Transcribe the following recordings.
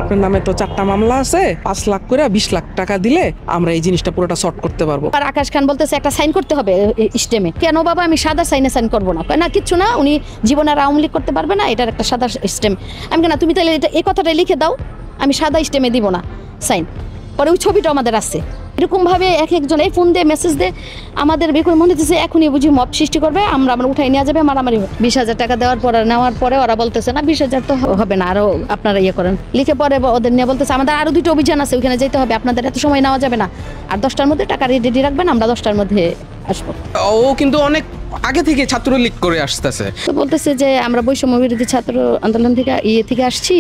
আপনার নামে তো 4টা মামলা আছে, 5 লাখ করে 20 লাখ টাকা দিলে আমরা এই জিনিসটা পুরোটা সর্ট করতে পারবো। আর আকাশ খান বলতেছে একটা সাইন করতে হবে স্টেমে। কেন বাবা, আমি সাদা সাইনে সাইন করবো না। না কিচ্ছু না, উনি জীবনে আর আওয়ামী লীগ করতে পারবে না, এটার একটা সাদা স্টেম। আমি কেন, তুমি তাহলে এই কথাটা লিখে দাও, আমি সাদা স্টেমে দিব না সাইন। পরে ওই ছবিটা আমাদের আছে। এরকমভাবে এক একজন এই ফোন দিয়ে মেসেজ দিয়ে আমাদের বের করে মনে হচ্ছে এখনই বুঝি মব সৃষ্টি করবে, আমরা উঠাই নেওয়া যাবে, মারামারি। 20,000 টাকা দেওয়ার পর নেওয়ার পরে ওরা বলতেছে না 20,000 তো হবে না, আরো আপনারা ইয়ে করেন। লিখে পরে ওদের নিয়ে বলতেছে আমাদের আরো 2টা অভিযান আছে, ওখানে যেতে হবে, আপনাদের এত সময় নেওয়া যাবে না, আর 10টার মধ্যে টাকা রেডি রাখবেন, আমরা 10টার মধ্যে আসবো। ও কিন্তু অনেক আগে থেকে ছাত্রলীগ করে আসতেছে। তো বলতেছে যে আমরা বৈষম্য বিরোধী ছাত্র আন্দোলন থেকে আসছি,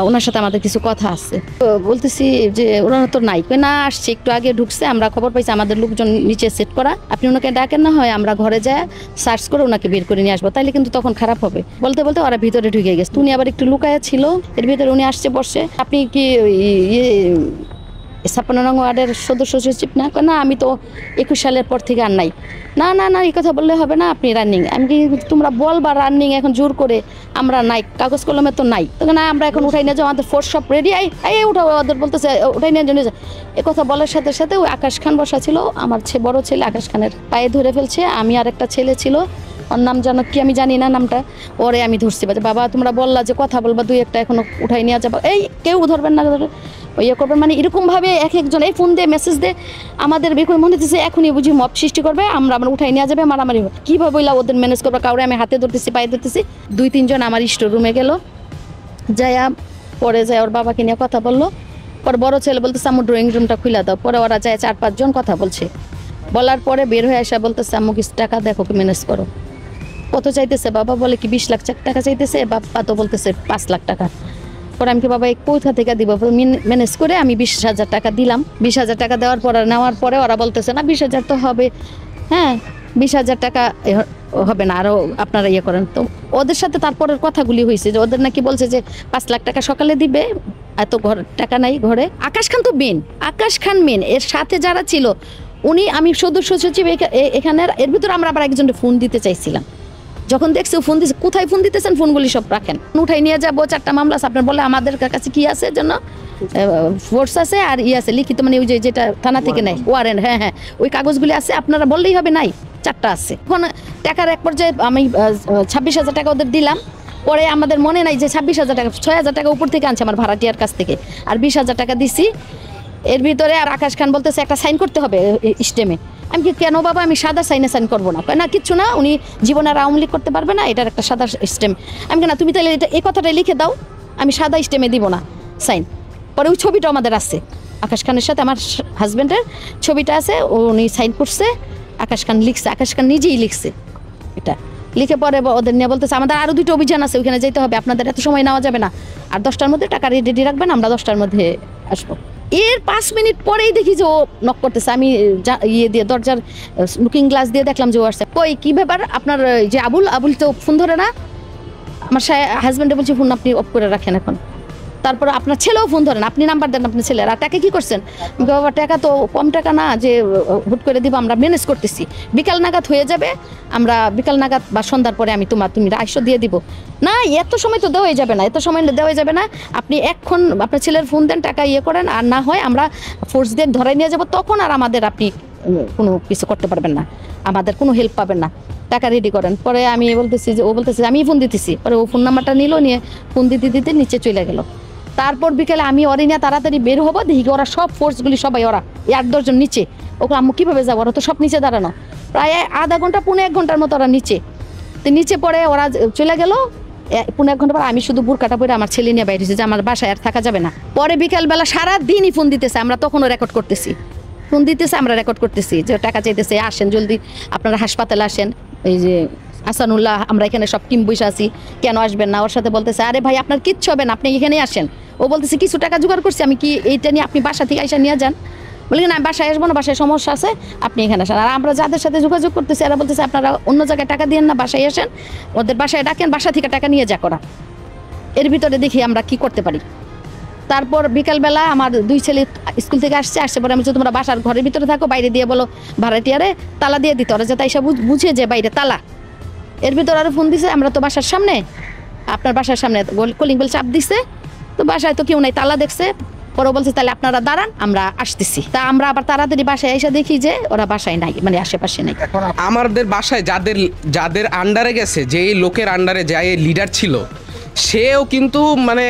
ওনার সাথে আমাদের কিছু কথা আছে। তো বলতেছি যে ওরা তো নাই, না আসছে, একটু আগে ঢুকছে, আমরা খবর পাইছি, আমাদের লোকজন নিচে সেট করা, আপনি ওনাকে ডাকেন না হয় আমরা ঘরে যায় সার্চ করে ওনাকে বের করে নিয়ে আসবো, তাইলে কিন্তু তখন খারাপ হবে। বলতে বলতে ওরা ভিতরে ঢুকে গেছে, উনি আবার একটু লুকায়া ছিল, এর ভিতরে উনি আসছে বসে, আপনি কি 56 নং ওয়ার্ডের সদস্য সচিব না? না আমি তো 21 সালের পর থেকে আর নাই। না না না, এই কথা বললে হবে না, আপনি রানিং। আমি কি তোমরা বলবা রানিং এখন জোর করে? আমরা নাই, কাগজ কলমে তো নাই। না আমরা এখন উঠাই নিয়ে যাও, আমাদের ফোর্স সব রেডি, এই উঠাও, ওদের বলতেছে উঠাই নিয়ে যাও। এ কথা বলার সাথে সাথে ওই আকাশ খান বসা ছিল, আমার বড় ছেলে আকাশ খানের পায়ে ধরে ফেলছে। আমি আর একটা ছেলে ছিল, ওর নাম জানো কি আমি জানি না নামটা, ওরে আমি ধরছি, বাবা তোমরা বললা যে কথা বলবা, 2-1টা এখনো উঠাই নিয়ে যাবো, এই কেউ ধরবেন না, ইয়ে করবেন। মানে এরকমভাবে এক একজন এই ফোন দিয়ে মেসেজ দিয়ে আমাদের বের করে মনে হচ্ছে এখনই বুঝি মব সৃষ্টি করবে, আমরা উঠাই নেওয়া যাবে, মারামারি। কীভাবে বললা ওদের ম্যানেজ করবে? কাউরে আমি হাতে ধরতেছি, পায়ে ধরতেছি। 2-3 জন আমার স্টোর রুমে গেল, যাইয়া পরে যায় ওর বাবাকে নিয়ে কথা বললো। পরে বড় ছেলে বলতেছে আমার ড্রয়িং রুমটা খুলে দাও। পরে ওরা যায় 4-5 জন কথা বলছে, বলার পরে বের হয়ে আসা বলতেছে আম্মু কিছু টাকা দেখো, কি ম্যানেজ করো। কত চাইতেছে? বাবা বলে কি 20 লাখ টাকা চাইতেছে, বাবা তো বলতেছে 5 লাখ টাকা। পরে আমি কি বাবা কোথা থেকে দিব? ম্যানেজ করে আমি 20,000 টাকা দিলাম। 20,000 টাকা দেওয়ার পর নেওয়ার পরে ওরা বলতেছে না 20,000 তো হবে, হ্যাঁ 20,000 টাকা হবে না, আরও আপনারা ইয়ে করেন। তো ওদের সাথে তারপরের কথাগুলি হয়েছে যে ওদের নাকি বলছে যে 5 লাখ টাকা সকালে দিবে, এত টাকা নাই ঘরে। আকাশ খান তো মেন, আকাশ খান মেন, এর সাথে যারা ছিল উনি, আমি সদস্য সচিব এখানের, এর ভিতরে আমরা আবার একজনকে ফোন দিতে চাইছিলাম। যখন দেখছি ফোন দিচ্ছে, কোথায় ফোন দিতেছেন, ফোনগুলি সব রাখেন, উঠাই নিয়ে যাবো, 4টা মামলা আছে। আপনার বলে আমাদের কাছে কি আছে জন্য ফোর্স আছে আর আছে লিখিত, মানে ওই যেটা থানা থেকে নেয় ওয়ারেন্ট, হ্যাঁ হ্যাঁ ওই কাগজগুলি আছে, আপনারা বললেই হবে, নাই 4টা আছে। এখন টাকার এক পর্যায়ে আমি 26,000 টাকা ওদের দিলাম। পরে আমাদের মনে নাই যে 26,000 টাকা, 6,000 টাকা উপর থেকে আনছে আমার ভাড়াটিয়ার কাছ থেকে, আর 20,000 টাকা দিছি। এর ভিতরে আর আকাশ খান বলতেছে একটা সাইন করতে হবে স্টেমে। আমি কি কেন বাবা, আমি সাদা সাইনে সাইন করবো না। না কিচ্ছু না, উনি জীবনে আর আওয়ামী লীগ করতে পারবে না, এটার একটা সাদা স্টেম। আমি কেন, তুমি তাহলে এই কথাটা লিখে দাও, আমি সাদা স্টেমে দিব না সাইন। পরে ওই ছবিটা আমাদের আছে, আকাশ খানের সাথে আমার হাজব্যান্ডের ছবিটা আছে, উনি সাইন করছে, আকাশ খান লিখছে, আকাশ খান নিজেই লিখছে এটা। লিখে পরে ওদের নিয়ে বলতেছে আমাদের আরো 2টা অভিযান আছে, ওখানে যেতে হবে, আপনাদের এত সময় নেওয়া যাবে না, আর 10টার মধ্যে টাকা রেডি রাখবেন, আমরা 10টার মধ্যে আসবো। এর 5 মিনিট পরেই দেখি যে ও নক করতেছে। আমি ইয়ে দিয়ে দরজার লুকিং গ্লাস দিয়ে দেখলাম যে ও আসছে। কই কি ব্যাপার আপনার, যে আবুল তো ফোন ধরে না। আমার হাজব্যান্ডে বলছে ফোন আপনি অফ করে রাখেন এখন। তারপর আপনার ছেলেও ফোন ধরেন, আপনি নাম্বার দেন আপনার ছেলের। আর টাকা কি করছেন? বাবা টাকা তো কম টাকা না যে হুট করে দিব, আমরা ম্যানেজ করতেছি, বিকাল নাগাদ হয়ে যাবে, আমরা বিকাল নাগাদ বা সন্ধ্যার পরে আমি তুমি 250 দিয়ে দিব। না এত সময় তো দেওয়াই যাবে না, এত সময় দেওয়াই যাবে না, আপনি এখন আপনার ছেলের ফোন দেন, টাকা ইয়ে করেন, আর না হয় আমরা ফোর্স দিয়ে ধরাই নিয়ে যাব, তখন আর আমাদের আপনি কোনো কিছু করতে পারবেন না, আমাদের কোনো হেল্প পাবেন না, টাকা রেডি করেন। পরে আমি বলতেছি যে, ও বলতেছে আমি ফোন দিতেছি। পরে ও ফোন নাম্বারটা নিল, নিয়ে ফোন দিতে দিতে নিচে চলে গেল। তারপর বিকেলে আমি অরিনা তাড়াতাড়ি বের হবো, দেখি ওরা সব ফোর্সগুলি সবাই, ওরা 8-10 জন নিচে। ওকে আম্মু কীভাবে যাবো, ওরা তো সব নিচে দাঁড়ানো, প্রায় আধা ঘন্টা 1.5 ঘন্টার মতো ওরা নিচে। তো নিচে পরে ওরা চলে গেল, 1.5 ঘন্টা পর আমি শুধু বুরকাটা পরে আমার ছেলে নিয়ে বাইরেছি যে আমার বাসায় আর থাকা যাবে না। পরে বিকালবেলা সারাদিনই ফোন দিতেছে, আমরা তখনও রেকর্ড করতেছি, ফোন দিতেছে, আমরা রেকর্ড করতেছি যে টাকা চাইতেছে, আসেন জলদি, আপনারা হাসপাতালে আসেন, এই যে আসানুল্লাহ আমরা এখানে সব টিম বসে আছি, কেন আসবেন না? ওর সাথে বলতেছে আরে ভাই আপনার কিচ্ছু হবে না, আপনি এখানেই আসেন। ও বলতেছে কিছু টাকা জোগাড় করছি, আমি কি এইটা নিয়ে আপনি বাসা থেকে আইসা নিয়ে যান। বলি না বাসায় আসবো না, বাসায় সমস্যা আছে, আপনি এখানে আসেন। আর আমরা যাদের সাথে যোগাযোগ করতেছি এরা বলতেছে আপনারা অন্য জায়গায় টাকা দিয়েন না, বাসায় আসেন, ওদের বাসায় ডাকেন, বাসা থেকে টাকা নিয়ে যা করা। এর ভিতরে দেখি আমরা কি করতে পারি। তারপর বিকালবেলা আমার 2 ছেলে স্কুল থেকে আসছে পরে আমি তোমরা বাসার ঘরের ভিতরে থাকো, বাইরে দিয়ে বলো ভাড়াটিয়ারে তালা দিয়ে দিতে, ওরা যাতে এসে বুঝে যে বাইরে তালা। এর ভিতরে আরও ফোন দিছে, আমরা তো বাসার সামনে, আপনার বাসার সামনে কলিং বেল চাপ দিছে, তো বাসায় তো কেউ নাই, তালা দেখছে। পরে বলছে তাহলে আপনারা দাঁড়ান, আমরা আসতেছি। তা আমরা আবার তাড়াতাড়ি বাসায় এসে দেখি যে ওরা বাসায় নাই, মানে আশেপাশে নাই। আমাদের বাসায় যাদের আন্ডারে গেছে, যে লোকের আন্ডারে যে লিডার ছিল, সেও কিন্তু মানে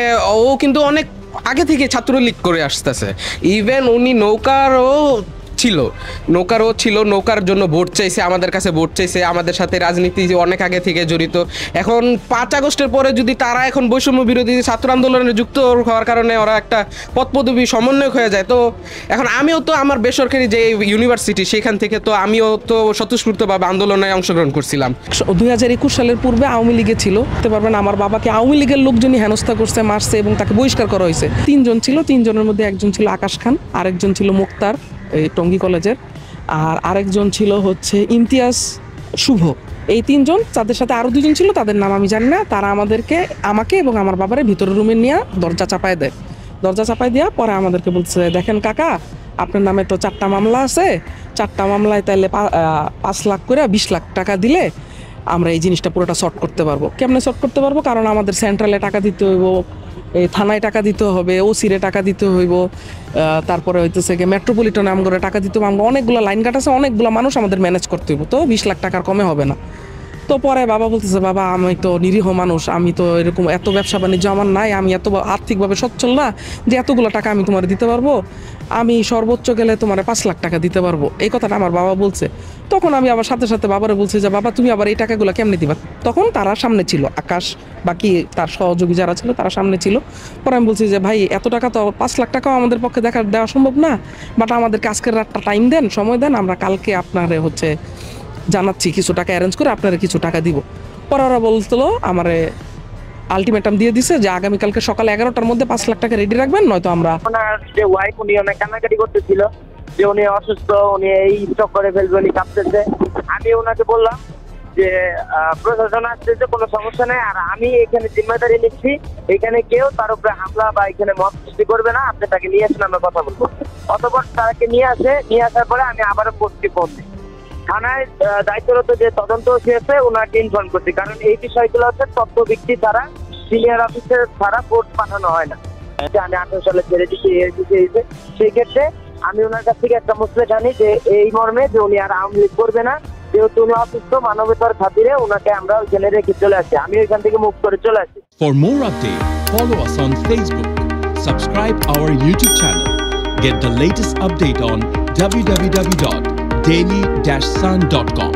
ও কিন্তু অনেক আগে থেকে ছাত্রলীগ করে আসতেছে। ইভেন উনি নৌকারও ছিল, নৌকার জন্য ভোট চাইছে, আমাদের কাছে ভোট চাইছে, আমাদের সাথে রাজনীতি যে অনেক আগে থেকে জড়িত। এখন 5 আগস্টের পরে যদি তারা এখন বৈষম্য বিরোধী ছাত্র আন্দোলনে যুক্ত হওয়ার কারণে ওরা একটা পদপদবী সমন্বয়ক হয়ে যায়। তো এখন আমিও তো আমার বেসরকারি যে ইউনিভার্সিটি, সেখান থেকে তো আমিও তো স্বতঃস্ফূর্তভাবে আন্দোলনে অংশগ্রহণ করছিলাম। 2021 সালের পূর্বে আওয়ামী লীগে ছিল, বলতে পারবেন আমার বাবাকে আওয়ামী লীগের লোকজনই হেনস্থা করছে, মারছে এবং তাকে বহিষ্কার করা হয়েছে। 3 জন ছিল, 3 জনের মধ্যে একজন ছিল আকাশ খান, আরেকজন ছিল মুক্তার এই টঙ্গী কলেজের, আর আরেকজন ছিল হচ্ছে ইমতিয়াজ শুভ। এই 3 জন, তাদের সাথে আরও 2 জন ছিল, তাদের নাম আমি জানি না। তারা আমাকে এবং আমার বাবারে ভিতরের রুমে নিয়ে দরজা চাপায় দেয়। দরজা চাপায় দেওয়া পরে আমাদেরকে বলছে, দেখেন কাকা, আপনার নামে তো 4টা মামলা আছে, 4টা মামলায় তাইলে 5 লাখ করে 20 লাখ টাকা দিলে আমরা এই জিনিসটা পুরোটা সর্ট করতে পারবো। কেমনে সর্ট করতে পারবো? কারণ আমাদের সেন্ট্রালে টাকা দিতে হইব, এই থানায় টাকা দিতে হবে, ওসিরে টাকা দিতে হইব, তারপরে হইতেছে গিয়ে মেট্রোপলিটনে আমগরে টাকা দিতে হবে, আমগো অনেকগুলো লাইন কাট আছে, অনেকগুলো মানুষ আমাদের ম্যানেজ করতে হইব। তো 20 লাখ টাকার কমে হবে না। তো পরে বাবা বলতেছে, বাবা আমি তো নিরীহ মানুষ, আমি তো এরকম এত ব্যবসা বাণিজ্য আমার নাই, আমি এত আর্থিকভাবে সচ্ছল না যে এতগুলো টাকা আমি তোমার দিতে পারবো। আমি সর্বোচ্চ গেলে তোমার 5 লাখ টাকা দিতে পারবো। এই কথাটা আমার বাবা বলছে। তখন আমি আবার সাথে সাথে বাবারে বলছি যে বাবা তুমি আবার এই টাকাগুলো কেমনে দিবা? তখন তারা সামনে ছিল, আকাশ বাকি তার সহযোগী যারা ছিল তারা সামনে ছিল। পরে আমি বলছি যে ভাই এত টাকা তো 5 লাখ টাকাও আমাদের পক্ষে দেওয়া সম্ভব না, বাট আমাদেরকে আজকের রাতটা টাইম দেন, সময় দেন, আমরা কালকে আপনারে হচ্ছে জানাচ্ছি, কিছু টাকা অ্যারেঞ্জ করে আপনারা কিছু টাকা দিব। পরে ওরা বলতো আমারে আলটিমেটাম দিয়ে দিছে যে আগামীকালকে সকাল 11টার মধ্যে 5 লাখ টাকা রেডি রাখবেন, নয়তো আমরা। ওনার যে ওয়াইফ, উনি অনেক কান্নাকাটি করতেছিল যে উনি অসুস্থ, উনি এই স্টক করে ফেলবে, উনি কাঁপতেছে। আমি ওনাকে বললাম যে প্রশাসন আসতেছে, কোনো সমস্যা নেই, আর আমি এখানে জিম্মেদারি নিচ্ছি, এখানে কেউ তার উপরে হামলা বা এখানে মত সৃষ্টি করবে না, আপনি তাকে নিয়ে আসেন, আমরা কথা বলবো। অতঃপর তাকে নিয়ে আসার পরে আমি আবারও পোস্টে ফোন দিই। থানায় দায়িত্বরত যে তদন্ত হয়েছে ওনাকে ইনফর্ম করছি, কারণ এই বিষয়গুলো হচ্ছে তথ্য ভিত্তি ছাড়া, সিনিয়র অফিসার ছাড়া কোর্ট পাঠানো হয় না। আমি 18 সালে ছেড়ে দিচ্ছি, সেই ক্ষেত্রে আমি ওনার কাছ থেকে একটা মুসলে জানি যে এই মর্মে যে উনি আর আওয়ামী লীগ করবে না, যেহেতু উনি অসুস্থ, মানবতার খাতিরে ওনাকে আমরা ওইখানে রেখে চলে আসি, আমি ওইখান থেকে মুভ করে চলে আসি। For more updates, follow us on Facebook, subscribe our YouTube channel, get the latest update on www.daily-sun.com.